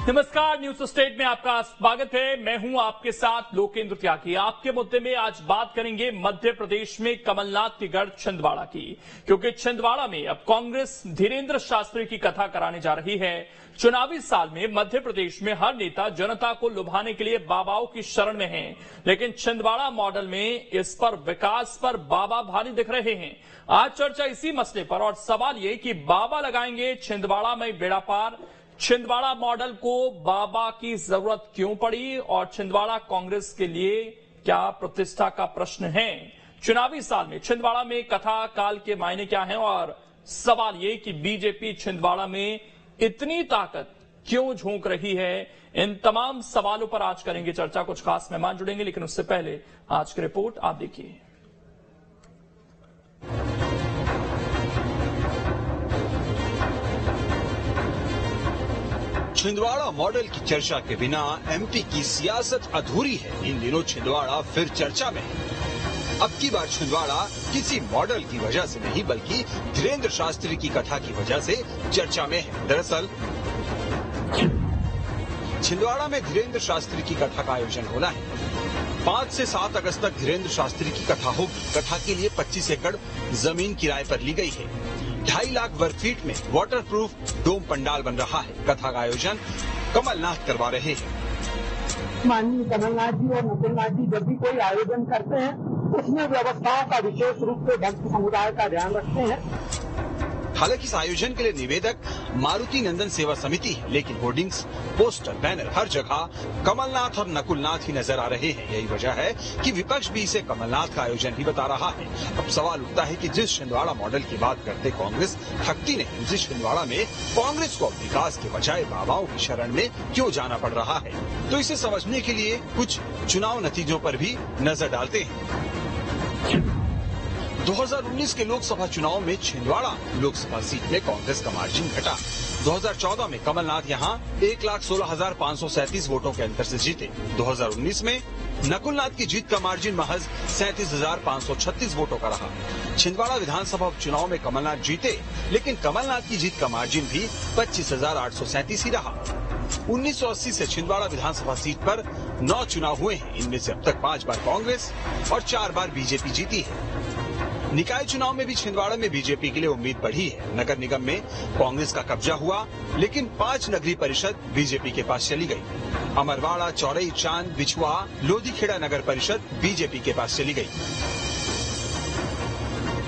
नमस्कार, news state में आपका स्वागत है। मैं हूं आपके साथ लोकेंद्र त्यागी। आपके मुद्दे में आज बात करेंगे मध्य प्रदेश में कमलनाथ की गढ़ छिंदवाड़ा की, क्योंकि छिंदवाड़ा में अब कांग्रेस धीरेन्द्र शास्त्री की कथा कराने जा रही है। चुनावी साल में मध्य प्रदेश में हर नेता जनता को लुभाने के लिए बाबाओं की शरण में है, लेकिन छिंदवाड़ा मॉडल में इस पर विकास पर बाबा भारी दिख रहे हैं। आज चर्चा इसी मसले पर और सवाल ये कि बाबा लगाएंगे छिंदवाड़ा में बेड़ा पार। छिंदवाड़ा मॉडल को बाबा की जरूरत क्यों पड़ी और छिंदवाड़ा कांग्रेस के लिए क्या प्रतिष्ठा का प्रश्न है। चुनावी साल में छिंदवाड़ा में कथा काल के मायने क्या हैं और सवाल ये कि बीजेपी छिंदवाड़ा में इतनी ताकत क्यों झोंक रही है। इन तमाम सवालों पर आज करेंगे चर्चा। कुछ खास मेहमान जुड़ेंगे, लेकिन उससे पहले आज की रिपोर्ट आप देखिए। छिंदवाड़ा मॉडल की चर्चा के बिना एमपी की सियासत अधूरी है। इन दिनों छिंदवाड़ा फिर चर्चा में है। अब की बार छिंदवाड़ा किसी मॉडल की वजह से नहीं, बल्कि धीरेन्द्र शास्त्री की कथा की वजह से चर्चा में है। दरअसल छिंदवाड़ा में धीरेन्द्र शास्त्री की कथा का आयोजन होना है। 5 से 7 अगस्त तक धीरेन्द्र शास्त्री की कथा होगी। कथा के लिए 25 एकड़ जमीन किराए पर ली गई है। 2.5 लाख वर्ग फीट में वाटरप्रूफ डोम पंडाल बन रहा है। कथा का आयोजन कमलनाथ करवा रहे हैं। माननीय कमलनाथ जी और नकुलनाथ जी जब भी कोई आयोजन करते हैं उसमें व्यवस्थाओं का विशेष रूप से भक्त समुदाय का ध्यान रखते हैं। हालांकि इस आयोजन के लिए निवेदक मारुति नंदन सेवा समिति है, लेकिन होर्डिंग्स, पोस्टर, बैनर हर जगह कमलनाथ और नकुलनाथ ही नजर आ रहे हैं। यही वजह है कि विपक्ष भी इसे कमलनाथ का आयोजन ही बता रहा है। अब सवाल उठता है कि जिस छिंदवाड़ा मॉडल की बात करते कांग्रेस थकती नहीं, उसी छिंदवाड़ा में कांग्रेस को विकास के बजाय बाबाओं की शरण में क्यों जाना पड़ रहा है। तो इसे समझने के लिए कुछ चुनाव नतीजों पर भी नजर डालते हैं। 2019 के लोकसभा चुनाव में छिंदवाड़ा लोकसभा सीट में कांग्रेस का मार्जिन घटा। 2014 में कमलनाथ यहां 1,16,537 वोटों के अंतर से जीते। 2019 में नकुलनाथ की जीत का मार्जिन महज 37,536 वोटों का रहा। छिंदवाड़ा विधानसभा उपचुनाव में कमलनाथ जीते, लेकिन कमलनाथ की जीत का मार्जिन भी 25,837 ही रहा। 1980 से छिंदवाड़ा विधानसभा सीट पर 9 चुनाव हुए हैं। इनमें से अब तक 5 बार कांग्रेस और 4 बार बीजेपी जीती है। निकाय चुनाव में भी छिंदवाड़ा में बीजेपी के लिए उम्मीद बढ़ी है। नगर निगम में कांग्रेस का कब्जा हुआ, लेकिन 5 नगरीय परिषद बीजेपी के पास चली गई। अमरवाड़ा, चौरई, चांद, बिछुआ, लोधीखेड़ा नगर परिषद बीजेपी के पास चली गई।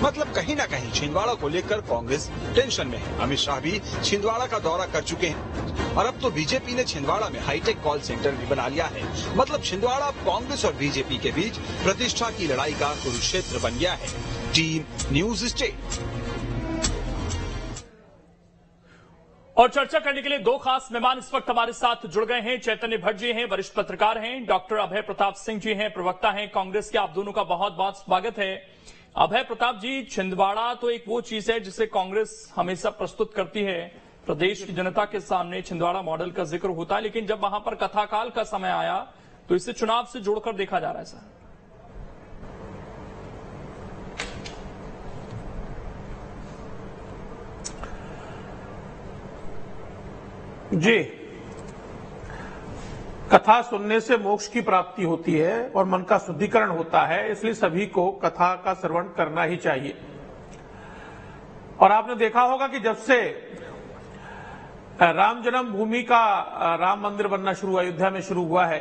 मतलब कहीं न कहीं छिंदवाड़ा को लेकर कांग्रेस टेंशन में है। अमित शाह भी छिंदवाड़ा का दौरा कर चुके हैं और अब तो बीजेपी ने छिंदवाड़ा में हाईटेक कॉल सेंटर भी बना लिया है। मतलब छिंदवाड़ा अब कांग्रेस और बीजेपी के बीच प्रतिष्ठा की लड़ाई का कुरुक्षेत्र बन गया है। Team news state. और चर्चा करने के लिए 2 खास मेहमान इस वक्त हमारे साथ जुड़ गए हैं। चैतन्य भट्ट जी हैं, वरिष्ठ पत्रकार हैं। डॉक्टर अभय प्रताप सिंह जी हैं, प्रवक्ता हैं कांग्रेस के। आप दोनों का बहुत बहुत स्वागत है। अभय प्रताप जी, छिंदवाड़ा तो एक वो चीज है जिसे कांग्रेस हमेशा प्रस्तुत करती है प्रदेश की जनता के सामने। छिंदवाड़ा मॉडल का जिक्र होता है, लेकिन जब वहां पर कथाकाल का समय आया तो इसे चुनाव से जोड़कर देखा जा रहा है सर। जी, कथा सुनने से मोक्ष की प्राप्ति होती है और मन का शुद्धिकरण होता है, इसलिए सभी को कथा का श्रवण करना ही चाहिए। और आपने देखा होगा कि जब से राम जन्मभूमि का राम मंदिर बनना शुरू हुआ, अयोध्या में शुरू हुआ है,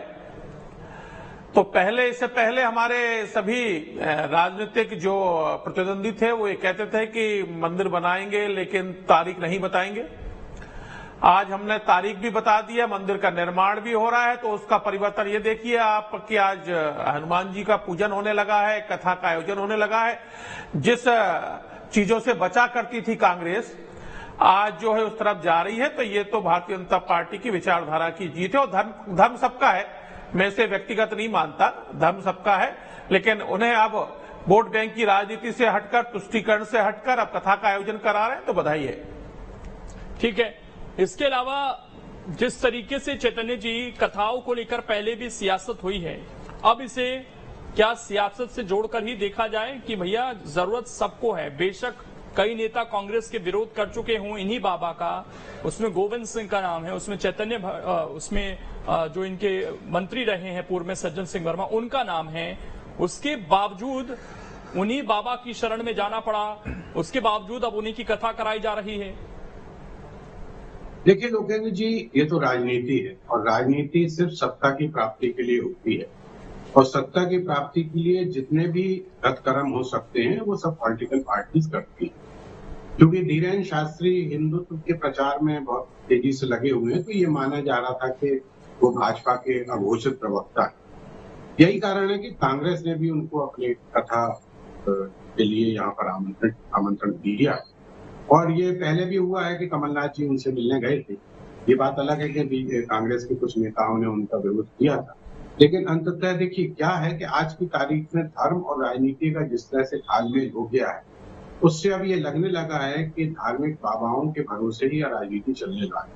तो इससे पहले हमारे सभी राजनीतिक जो प्रतिद्वंदी थे वो ये कहते थे कि मंदिर बनाएंगे लेकिन तारीख नहीं बताएंगे। आज हमने तारीख भी बता दी है, मंदिर का निर्माण भी हो रहा है। तो उसका परिवर्तन ये देखिए आप कि आज हनुमान जी का पूजन होने लगा है, कथा का आयोजन होने लगा है। जिस चीजों से बचा करती थी कांग्रेस, आज जो है उस तरफ जा रही है। तो ये तो भारतीय जनता पार्टी की विचारधारा की जीत है। और धर्म सबका है, मैं इसे व्यक्तिगत नहीं मानता, धर्म सबका है, लेकिन उन्हें अब वोट बैंक की राजनीति से हटकर, तुष्टीकरण से हटकर अब कथा का आयोजन करा रहे हैं, तो बधाई है। ठीक है। इसके अलावा जिस तरीके से चैतन्य जी कथाओं को लेकर पहले भी सियासत हुई है, अब इसे क्या सियासत से जोड़कर ही देखा जाए कि भैया जरूरत सबको है। बेशक कई नेता कांग्रेस के विरोध कर चुके हों इन्हीं बाबा का, उसमें गोविंद सिंह का नाम है, उसमें उसमें जो इनके मंत्री रहे हैं पूर्व में सज्जन सिंह वर्मा, उनका नाम है, उसके बावजूद उन्हीं बाबा की शरण में जाना पड़ा, उसके बावजूद अब उन्हीं की कथा कराई जा रही है। देखिए लोकेंद्र जी, ये तो राजनीति है और राजनीति सिर्फ सत्ता की प्राप्ति के लिए होती है और सत्ता की प्राप्ति के लिए जितने भी गलत हो सकते हैं वो सब पॉलिटिकल पार्टीज करती हैं। क्योंकि धीरेन्द्र शास्त्री हिंदुत्व के प्रचार में बहुत तेजी से लगे हुए हैं, तो ये माना जा रहा था कि वो भाजपा के अघोषित प्रवक्ता है। यही कारण है कि कांग्रेस ने भी उनको अपनी कथा के लिए यहाँ पर आमंत्रण दिया और ये पहले भी हुआ है कि कमलनाथ जी उनसे मिलने गए थे। ये बात अलग है कि कांग्रेस के कुछ नेताओं ने उनका विरोध किया था, लेकिन अंततः देखिए क्या है कि आज की तारीख में धर्म और राजनीति का जिस तरह से तालमेल हो गया है, उससे अब ये लगने लगा है कि धार्मिक बाबाओं के भरोसे ही राजनीति चलने लगा है।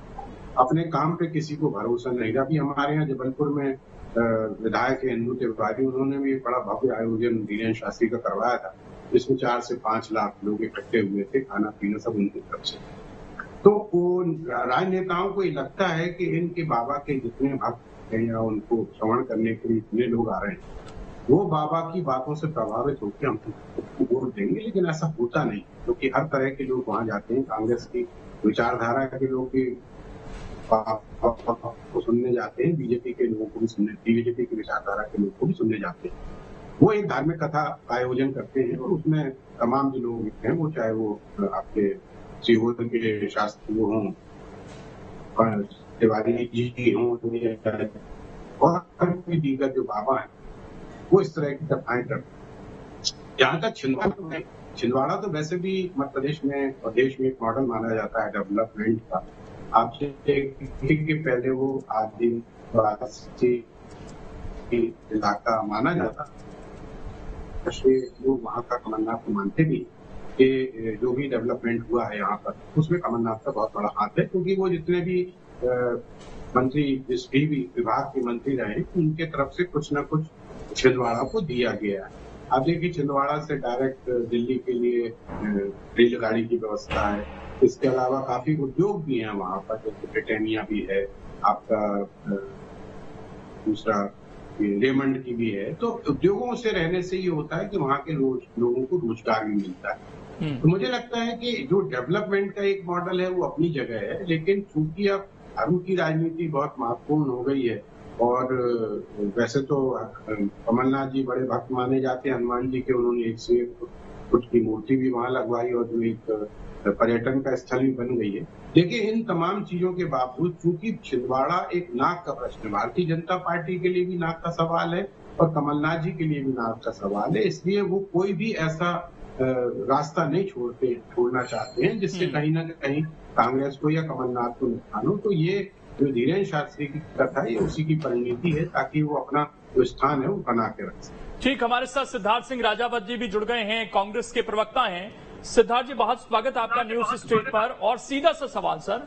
अपने काम पे किसी को भरोसा नहीं रहा। अभी हमारे यहाँ जबलपुर में विधायक हिंदू तिवारी, उन्होंने भी बड़ा भव्य आयोजन धीरेन्द्र शास्त्री का करवाया था, जिसमें 4 से 5 लाख लोग इकट्ठे हुए थे, खाना पीना सब उनकी तरफ से। तो वो राजनेताओं को ये लगता है कि इनके बाबा के जितने भक्त हैं या उनको श्रवण करने के लिए इतने लोग आ रहे हैं, वो बाबा की बातों से प्रभावित होकर हमको वोट देंगे, लेकिन ऐसा होता नहीं, क्योंकि हर तरह के लोग वहां जाते हैं। कांग्रेस की विचारधारा के लोग भी को सुनने जाते हैं, बीजेपी के लोगों को भी सुनने, बीजेपी की विचारधारा के लोगों को भी सुनने जाते हैं। वो एक धार्मिक कथा का आयोजन करते हैं और उसमें तमाम जो लोग हैं, वो चाहे वो आपके सीहोर के शास्त्री हों, तिवारी जी हों और भी दीगर जो बाबा हैं, वो इस तरह की कथाएं करते हैं। जहां तक छिंदवाड़ा तो वैसे भी मध्य प्रदेश में और देश में एक मॉडल माना जाता है डेवलपमेंट का। आप के पहले वो आदिवासी इलाका माना जाता, लोग वहाँ का कमलनाथ को मानते भी कि जो भी डेवलपमेंट हुआ है यहाँ पर, उसमें कमलनाथ का बहुत बड़ा हाथ है, क्योंकि वो जितने भी मंत्री जिस भी विभाग के मंत्री रहे, उनके तरफ से कुछ न कुछ छिंदवाड़ा को दिया गया है। आप देखिए छिंदवाड़ा से डायरेक्ट दिल्ली के लिए रेलगाड़ी की व्यवस्था है। इसके अलावा काफी उद्योग भी हैं वहाँ पर, जैसे ब्रिटानिया भी है, आपका दूसरा रेमंड की भी है। तो उद्योगों से रहने से ये होता है कि वहाँ के लोगों को रोजगार भी मिलता है। तो मुझे लगता है कि जो डेवलपमेंट का एक मॉडल है वो अपनी जगह है, लेकिन चूंकि अब धर्म की राजनीति बहुत महत्वपूर्ण हो गई है और वैसे तो कमलनाथ जी बड़े भक्त माने जाते हैं हनुमान जी के, उन्होंने एक से एक खुद की मूर्ति भी वहां लगवाई और जो एक पर्यटन का स्थल भी बन गई है। देखिए इन तमाम चीजों के बावजूद चूंकि छिंदवाड़ा एक नाक का प्रश्न है, भारतीय जनता पार्टी के लिए भी नाक का सवाल है और कमलनाथ जी के लिए भी नाक का सवाल है, इसलिए वो कोई भी ऐसा रास्ता नहीं छोड़ना चाहते हैं जिससे कहीं ना कहीं कांग्रेस को या कमलनाथ को नुकसान हो। तो ये जो धीरेन्द्र शास्त्री की कथा है, उसी की परिणति है, ताकि वो अपना जो स्थान है वो बना के रख सके। ठीक, हमारे साथ सिद्धार्थ सिंह राजावत जी भी जुड़ गए हैं, कांग्रेस के प्रवक्ता हैं। सिद्धार्थ जी, बहुत स्वागत आपका न्यूज स्टेट पर। और सीधा सा सवाल सर,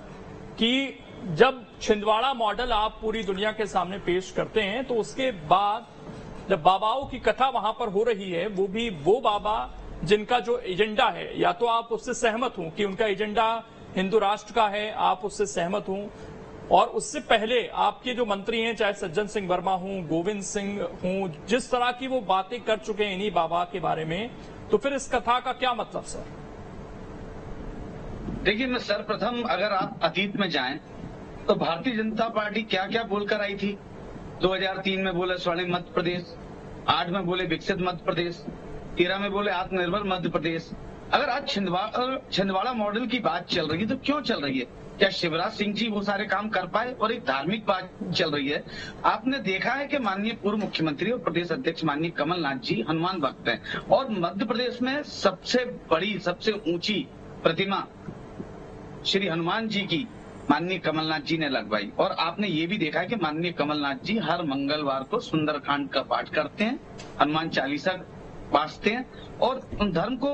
कि जब छिंदवाड़ा मॉडल आप पूरी दुनिया के सामने पेश करते हैं, तो उसके बाद जब बाबाओं की कथा वहां पर हो रही है, वो भी वो बाबा जिनका जो एजेंडा है, या तो आप उससे सहमत हों कि उनका एजेंडा हिंदू राष्ट्र का है, आप उससे सहमत हों, और उससे पहले आपके जो मंत्री हैं, चाहे सज्जन सिंह वर्मा हों, गोविंद सिंह हों, जिस तरह की वो बातें कर चुके हैं इन्हीं बाबा के बारे में, तो फिर इस कथा का क्या मतलब सर? देखिए, मैं सर्वप्रथम अगर आप अतीत में जाएं तो भारतीय जनता पार्टी क्या क्या बोलकर आई थी। 2003 में बोले स्वर्णिम मध्य प्रदेश, 8 में बोले विकसित मध्य प्रदेश, 13 में बोले आत्मनिर्भर मध्य प्रदेश। अगर आज छिंदवाड़ा मॉडल की बात चल रही है तो क्यों चल रही है? क्या शिवराज सिंह जी वो सारे काम कर पाए? और एक धार्मिक बात चल रही है। आपने देखा है कि माननीय पूर्व मुख्यमंत्री और प्रदेश अध्यक्ष माननीय कमलनाथ जी हनुमान भक्त हैं और मध्य प्रदेश में सबसे बड़ी सबसे ऊंची प्रतिमा श्री हनुमान जी की माननीय कमलनाथ जी ने लगवाई। और आपने ये भी देखा है कि माननीय कमलनाथ जी हर मंगलवार को सुंदरकांड का पाठ करते हैं, हनुमान चालीसा बांटते हैं और धर्म को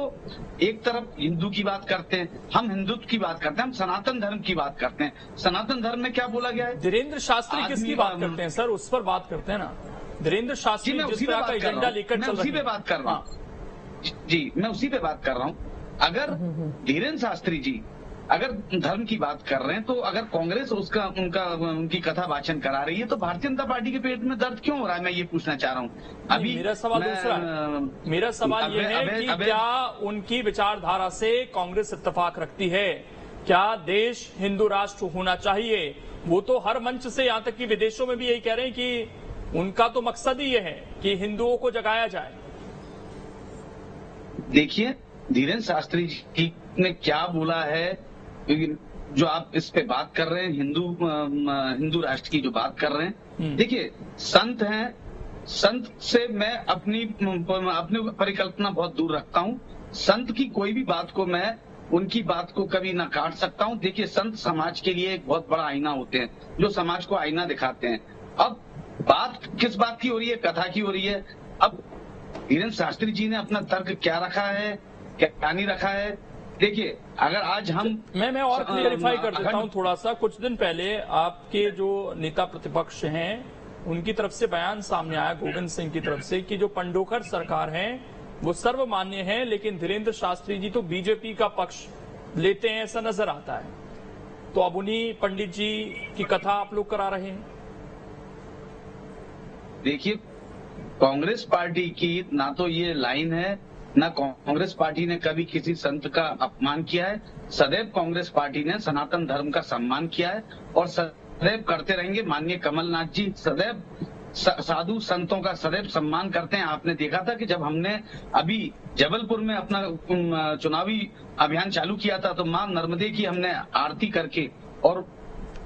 एक तरफ हिंदू की बात करते हैं, हम हिंदुत्व की बात करते हैं, हम सनातन धर्म की बात करते हैं। सनातन धर्म में क्या बोला गया है? धीरेन्द्र शास्त्री किसकी बात करते हैं सर? उस पर बात करते हैं ना। धीरेन्द्र शास्त्री जिस तरह का एजेंडा लेकर चल रहे हैं, उसी पे बात कर रहा हूँ जी, मैं उसी पे बात कर रहा हूँ। अगर धीरेन्द्र शास्त्री जी अगर धर्म की बात कर रहे हैं, तो अगर कांग्रेस उनकी कथा वाचन करा रही है, तो भारतीय जनता पार्टी के पेट में दर्द क्यों हो रहा है? मैं ये पूछना चाह रहा हूँ। अभी मेरा सवाल दूसरा है। मेरा सवाल ये है कि क्या उनकी विचारधारा से कांग्रेस इत्तेफाक रखती है? क्या देश हिंदू राष्ट्र होना चाहिए? वो तो हर मंच से, यहां तक कि विदेशों में भी यही कह रहे हैं कि उनका तो मकसद ही ये है कि हिंदुओं को जगाया जाए। देखिए, धीरेन्द्र शास्त्री जी ने क्या बोला है, जो आप इस पे बात कर रहे हैं, हिंदू राष्ट्र की जो बात कर रहे हैं। देखिए, संत हैं, संत से मैं अपनी परिकल्पना बहुत दूर रखता हूं। संत की कोई भी बात को मैं उनकी बात को कभी ना काट सकता हूं। देखिए, संत समाज के लिए एक बहुत बड़ा आईना होते हैं, जो समाज को आईना दिखाते हैं। अब बात किस बात की हो रही है? कथा की हो रही है। अब धीरेन्द्र शास्त्री जी ने अपना तर्क क्या रखा है, क्या नहीं रखा है? देखिए, अगर आज हम मैं और क्लियरिफाई कर देता हूं थोड़ा सा। कुछ दिन पहले आपके जो नेता प्रतिपक्ष हैं, उनकी तरफ से बयान सामने आया, गोविंद सिंह की तरफ से, कि जो पंडोकर सरकार है वो सर्वमान्य है, लेकिन धीरेन्द्र शास्त्री जी तो बीजेपी का पक्ष लेते हैं, ऐसा नजर आता है। तो अब उन्हीं पंडित जी की कथा आप लोग करा रहे हैं। देखिए, कांग्रेस पार्टी की ना तो ये लाइन है, ना कांग्रेस पार्टी ने कभी किसी संत का अपमान किया है। सदैव कांग्रेस पार्टी ने सनातन धर्म का सम्मान किया है और सदैव करते रहेंगे। माननीय कमलनाथ जी सदैव साधु संतों का सदैव सम्मान करते हैं। आपने देखा था कि जब हमने अभी जबलपुर में अपना चुनावी अभियान चालू किया था, तो मां नर्मदे की हमने आरती करके और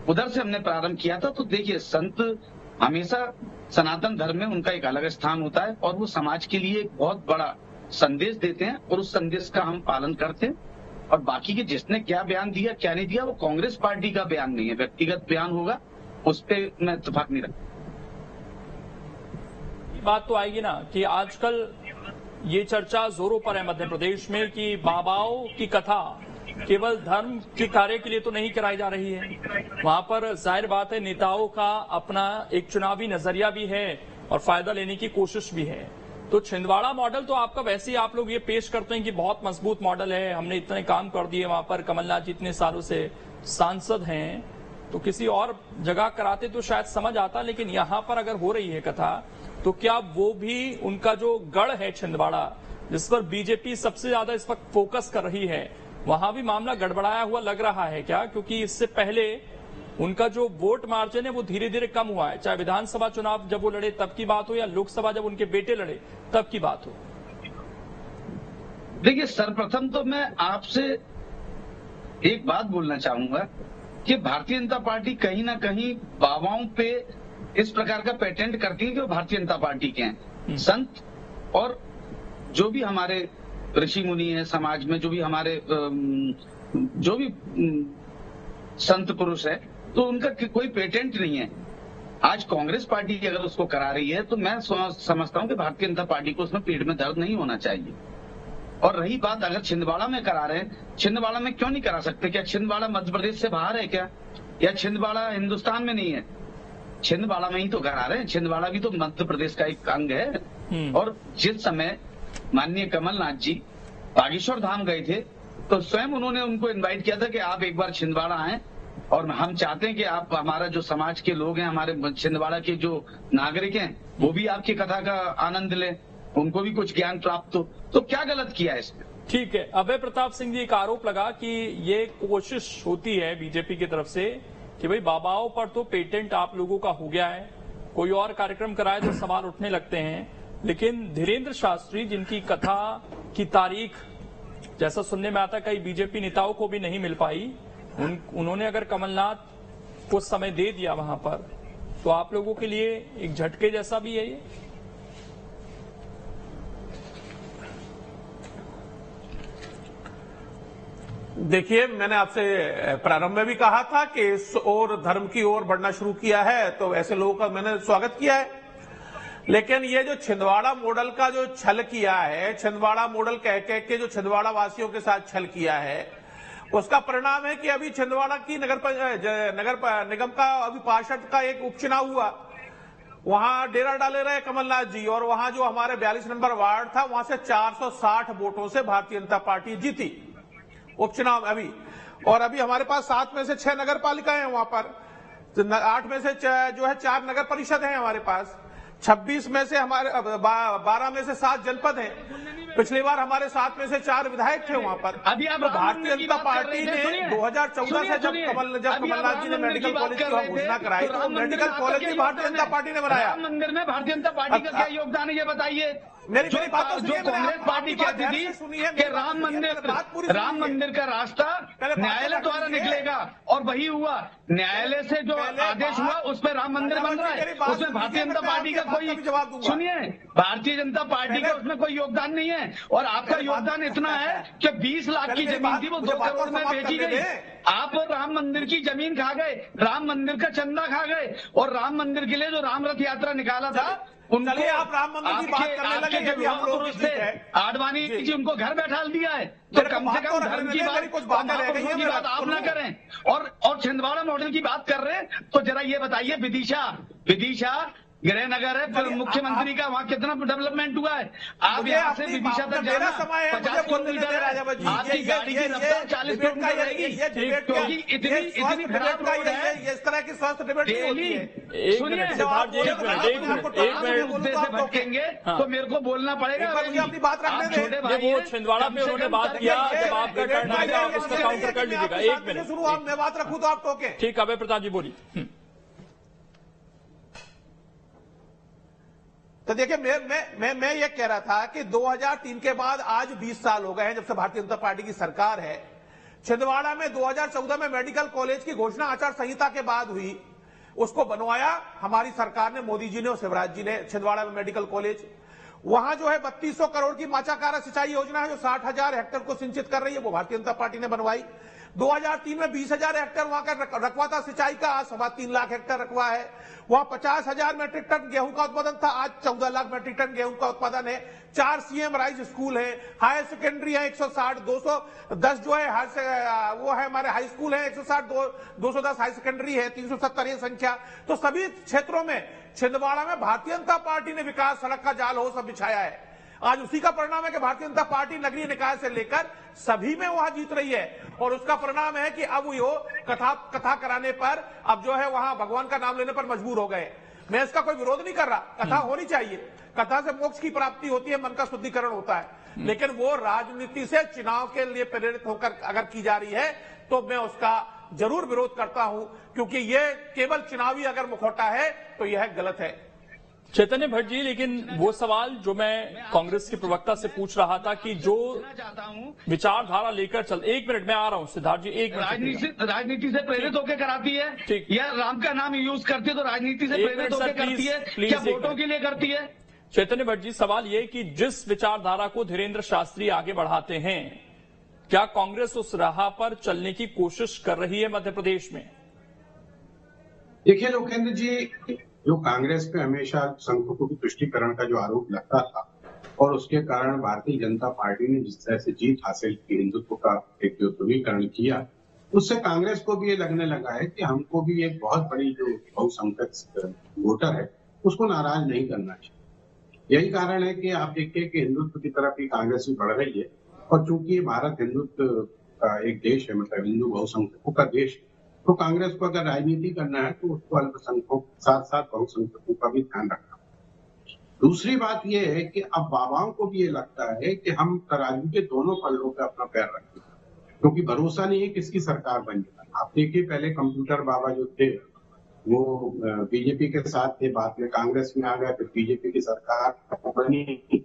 उधर से हमने प्रारंभ किया था। तो देखिए, संत हमेशा सनातन धर्म में उनका एक अलग स्थान होता है और वो समाज के लिए एक बहुत बड़ा संदेश देते हैं और उस संदेश का हम पालन करते हैं। और बाकी के जिसने क्या बयान दिया क्या नहीं दिया, वो कांग्रेस पार्टी का बयान नहीं है, व्यक्तिगत बयान होगा, उस पर मैं इत्तेफाक नहीं रखता। बात तो आएगी ना कि आजकल ये चर्चा जोरों पर है मध्य प्रदेश में कि बाबाओं की कथा केवल धर्म के कार्य के लिए तो नहीं कराई जा रही है। वहां पर जाहिर बात है नेताओं का अपना एक चुनावी नजरिया भी है और फायदा लेने की कोशिश भी है। तो छिंदवाड़ा मॉडल तो आपका वैसे ही आप लोग ये पेश करते हैं कि बहुत मजबूत मॉडल है, हमने इतने काम कर दिए, वहां पर कमलनाथ जी इतने सालों से सांसद हैं, तो किसी और जगह कराते तो शायद समझ आता। लेकिन यहां पर अगर हो रही है कथा, तो क्या वो भी उनका जो गढ़ है छिंदवाड़ा, जिस पर बीजेपी सबसे ज्यादा इस वक्त फोकस कर रही है, वहां भी मामला गड़बड़ाया हुआ लग रहा है क्या? क्योंकि इससे पहले उनका जो वोट मार्जिन है वो धीरे धीरे कम हुआ है, चाहे विधानसभा चुनाव जब वो लड़े तब की बात हो या लोकसभा जब उनके बेटे लड़े तब की बात हो। देखिए, सर्वप्रथम तो मैं आपसे एक बात बोलना चाहूंगा कि भारतीय जनता पार्टी कहीं ना कहीं बाबाओं पे इस प्रकार का पेटेंट करती है कि वो भारतीय जनता पार्टी के हैं। संत और जो भी हमारे ऋषि मुनि है समाज में, जो भी हमारे जो भी संत पुरुष है, तो उनका कोई पेटेंट नहीं है। आज कांग्रेस पार्टी अगर उसको करा रही है, तो मैं समझता हूं कि भारतीय जनता पार्टी को उसमें पेट में दर्द नहीं होना चाहिए। और रही बात अगर छिंदवाड़ा में करा रहे हैं, छिंदवाड़ा में क्यों नहीं करा सकते? क्या छिंदवाड़ा मध्य प्रदेश से बाहर है क्या? या छिंदवाड़ा हिंदुस्तान में नहीं है? छिंदवाड़ा में ही तो करा रहे हैं। छिंदवाड़ा भी तो मध्य प्रदेश का एक अंग है। और जिस समय माननीय कमलनाथ जी बागेश्वर धाम गए थे, तो स्वयं उन्होंने उनको इनवाइट किया था कि आप एक बार छिंदवाड़ा आए और हम चाहते हैं कि आप, हमारा जो समाज के लोग हैं, हमारे छिंदवाड़ा के जो नागरिक हैं, वो भी आपकी कथा का आनंद लें, उनको भी कुछ ज्ञान प्राप्त हो। तो क्या गलत किया है इसमें? ठीक है। अभय प्रताप सिंह जी, एक आरोप लगा कि ये कोशिश होती है बीजेपी की तरफ से कि भाई बाबाओं पर तो पेटेंट आप लोगों का हो गया है, कोई और कार्यक्रम कराए तो सवाल उठने लगते हैं। लेकिन धीरेन्द्र शास्त्री, जिनकी कथा की तारीख जैसा सुनने में आता कई बीजेपी नेताओं को भी नहीं मिल पाई, उन्होंने अगर कमलनाथ को समय दे दिया वहां पर, तो आप लोगों के लिए एक झटके जैसा भी है ये। देखिए, मैंने आपसे प्रारंभ में भी कहा था कि इस ओर धर्म की ओर बढ़ना शुरू किया है, तो ऐसे लोगों का मैंने स्वागत किया है। लेकिन ये जो छिंदवाड़ा मॉडल का जो छल किया है, छिंदवाड़ा मॉडल कह के जो छिंदवाड़ा वासियों के साथ छल किया है, उसका परिणाम है कि अभी छिंदवाड़ा की नगर निगम का अभी पार्षद का एक उपचुनाव हुआ, वहां डेरा डाले रहे कमलनाथ जी, और वहां जो हमारे 42 नंबर वार्ड था, वहां से 460 वोटों से भारतीय जनता पार्टी जीती। उपचुनाव अभी, और अभी हमारे पास 7 में से 6 नगर पालिकाएं हैं वहां पर, 8 में से जो है 4 नगर परिषद हैं हमारे पास, 26 में से हमारे 12 में से 7 जनपद हैं। पिछली बार हमारे 7 में से 4 विधायक थे वहां पर। अभी आप तो भारतीय जनता पार्टी ने 2014 से जब कमलनाथ जी ने मेडिकल कॉलेज की घोषणा कराई तो मेडिकल कॉलेज भी भारतीय जनता पार्टी ने बनाया। राम मंदिर में भारतीय जनता पार्टी का क्या योगदान है ये बताइए। मेरी बात तो जो कांग्रेस पार्टी कहती थी कि राम मंदिर का रास्ता न्यायालय द्वारा निकलेगा, और वही हुआ। न्यायालय से जो आदेश हुआ उस पर राम मंदिर बन रहा है, उसमें भारतीय जनता पार्टी का कोई, सुनिए, भारतीय जनता पार्टी का उसमें कोई योगदान नहीं है। और आपका योगदान इतना है कि 20 लाख की जमीन थी वो 2 करोड़ में बेची गई। आप राम मंदिर की जमीन खा गए, राम मंदिर का चंदा खा गए, और राम मंदिर के लिए जो राम रथ यात्रा निकाला था उनको, आप राम मंदिर की बात करने लगे, जो हम लोग थे आडवाणी जी उनको घर बैठा दिया है, तो कम से कम धर्म की बात आप ना करें। और छिंदवाड़ा मॉडल की बात कर रहे हैं तो जरा ये बताइए, विदिशा गृहनगर है, मुख्यमंत्री का वहाँ कितना डेवलपमेंट हुआ है? आप यहाँ से विदिशा तक जाना 50 किलोमीटर है, आपकी गाड़ी की रफ्तार 40 किलोमीटर रहेगी, क्योंकि इतनी खराब रोड है। इस तरह की स्वास्थ डिबेट सुनिए, मुद्दे से भटकेंगे तो मेरे को बोलना पड़ेगा। अपनी बात रखने दें। वो छिंदवाड़ा पे उन्होंने बात किया, जब आपका टर्न आएगा आप उसको काउंटर कर लीजिएगा। 1 मिनट शुरू, आप मैं बात रखूं तो आप टोके। ठीक, अभय प्रताप जी बोलिए। तो देखिए, मैं ये कह रहा था कि 2003 के बाद आज 20 साल हो गए हैं जब से भारतीय जनता पार्टी की सरकार है। छिंदवाड़ा में 2014 में मेडिकल कॉलेज की घोषणा आचार संहिता के बाद हुई, उसको बनवाया हमारी सरकार ने, मोदी जी ने और शिवराज जी ने। छिंदवाड़ा में मेडिकल कॉलेज, वहां जो है 3200 करोड़ की माचाकारा सिंचाई योजना है जो 60,000 हेक्टेयर को सिंचित कर रही है, वो भारतीय जनता पार्टी ने बनवाई। 2003 में 20,000 हेक्टेयर वहां का रकबा था सिंचाई का, आज 3.25 लाख हेक्टेयर रकबा है। वहां 50,000 मैट्रिक टन गेहूं का उत्पादन था, आज 14 लाख मैट्रिक टन गेहूं का उत्पादन है। 4 सीएम राइज स्कूल है, हायर सेकेंडरी है 160, 210 जो है वो है हमारे हाई स्कूल है 160, 210 हाई सेकेंडरी है, 370 ये संख्या। तो सभी क्षेत्रों में छिंदवाड़ा में भारतीय जनता पार्टी ने विकास, सड़क का जाल हो सब बिछाया है। आज उसी का परिणाम है कि भारतीय जनता पार्टी नगरीय निकाय से लेकर सभी में वहां जीत रही है, और उसका परिणाम है कि अब वो कथा कराने पर अब जो है वहां भगवान का नाम लेने पर मजबूर हो गए। मैं इसका कोई विरोध नहीं कर रहा, कथा होनी चाहिए, कथा से मोक्ष की प्राप्ति होती है, मन का शुद्धिकरण होता है, लेकिन वो राजनीति से चुनाव के लिए प्रेरित होकर अगर की जा रही है तो मैं उसका जरूर विरोध करता हूं, क्योंकि ये केवल चुनावी अगर मुखौटा है तो यह गलत है। चैतन्य भट्ट जी, लेकिन वो सवाल जो मैं कांग्रेस के प्रवक्ता से पूछ रहा था कि जो विचारधारा लेकर चल, 1 मिनट में आ रहा हूं सिद्धार्थ जी, 1 मिनट। राजनीति से प्रेरित होकर कराती है, या राम का नाम यूज करती है तो राजनीति से प्रेरित होकर करती है, क्या वोटों के लिए करती है? चैतन्य भट्ट जी, सवाल ये कि जिस विचारधारा को धीरेन्द्र शास्त्री आगे बढ़ाते हैं, क्या कांग्रेस उस राह पर चलने की कोशिश कर रही है मध्य प्रदेश में? देखिए लोकेंद्र जी, जो कांग्रेस पे हमेशा संख्यकों की तुष्टीकरण का जो आरोप लगता था और उसके कारण भारतीय जनता पार्टी ने जिस तरह से जीत हासिल की, हिंदुत्व का एक जो ध्रुवीकरण किया, उससे कांग्रेस को भी ये लगने लगा है कि हमको भी एक बहुत बड़ी जो बहुसंख्यक वोटर है उसको नाराज नहीं करना चाहिए। यही कारण है कि आप देखिए कि हिंदुत्व की तरफ ही कांग्रेस भी बढ़ रही है, और चूंकि भारत हिंदुत्व का एक देश है, मतलब हिंदू बहुसंख्यकों का देश है, तो कांग्रेस को अगर राजनीति करना है तो उसको अल्पसंख्यकों के साथ साथ बहुसंख्यकों का भी ध्यान रखना। दूसरी बात यह है कि अब बाबाओं को भी ये लगता है कि हम तराजू के दोनों पल्लों पे अपना पैर रखें, क्योंकि भरोसा नहीं है किसकी सरकार बन जाए। आप देखिए, पहले कंप्यूटर बाबा जो थे वो बीजेपी के साथ थे, बाद में कांग्रेस में आ गए, फिर बीजेपी की सरकार बनी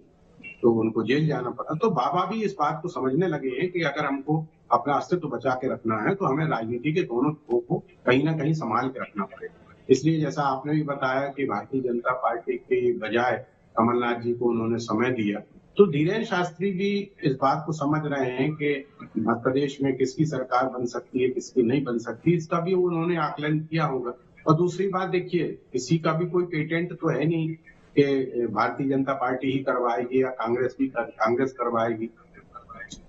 तो उनको जेल जाना पड़ा। तो बाबा भी इस बात को समझने लगे हैं कि अगर हमको अपना अस्तित्व बचा के रखना है तो हमें राजनीति के दोनों को कहीं ना कहीं संभाल के रखना पड़ेगा। इसलिए जैसा आपने भी बताया कि भारतीय जनता पार्टी के बजाय कमलनाथ जी को उन्होंने समय दिया, तो धीरेन्द्र शास्त्री भी इस बात को समझ रहे हैं कि मध्य प्रदेश में किसकी सरकार बन सकती है, किसकी नहीं बन सकती, इसका भी उन्होंने आकलन किया होगा। और दूसरी बात देखिए, किसी का भी कोई पेटेंट तो है नहीं कि भारतीय जनता पार्टी ही करवाएगी या कांग्रेस करवाएगी।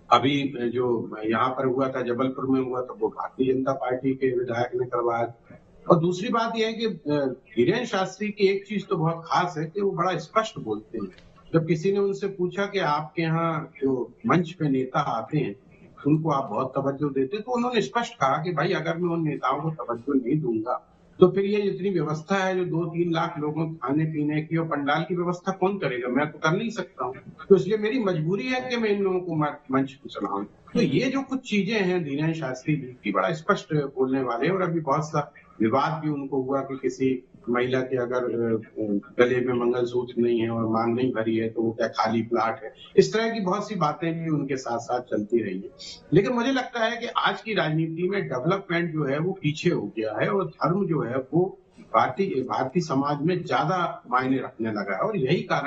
अभी जो यहाँ पर हुआ था, जबलपुर में हुआ, तो वो भारतीय जनता पार्टी के विधायक ने करवाया। और दूसरी बात यह है कि धीरेन्द्र शास्त्री की एक चीज तो बहुत खास है कि वो बड़ा स्पष्ट बोलते हैं। जब किसी ने उनसे पूछा कि आपके यहाँ जो मंच पे नेता आते हैं उनको आप बहुत तवज्जो देते, तो उन्होंने स्पष्ट कहा कि भाई अगर मैं उन नेताओं को तवज्जो नहीं दूंगा तो फिर ये जितनी व्यवस्था है जो 2-3 लाख लोगों के खाने पीने की और पंडाल की व्यवस्था कौन करेगा, मैं तो कर नहीं सकता हूँ। तो इसलिए मेरी मजबूरी है कि मैं इन लोगों को मंच पर चलाऊं। तो ये जो कुछ चीजें हैं धीरेन्द्र शास्त्री जी की बड़ा स्पष्ट बोलने वाले, और अभी बहुत सा विवाद भी उनको हुआ कि किसी महिला के अगर गले में मंगलसूत्र नहीं है और मांग नहीं भरी है तो वो क्या खाली प्लाट है। इस तरह की बहुत सी बातें भी उनके साथ साथ चलती रही है। लेकिन मुझे लगता है कि आज की राजनीति में डेवलपमेंट जो है वो पीछे हो गया है और धर्म जो है वो भारतीय समाज में ज्यादा मायने रखने लगा है, और यही कारण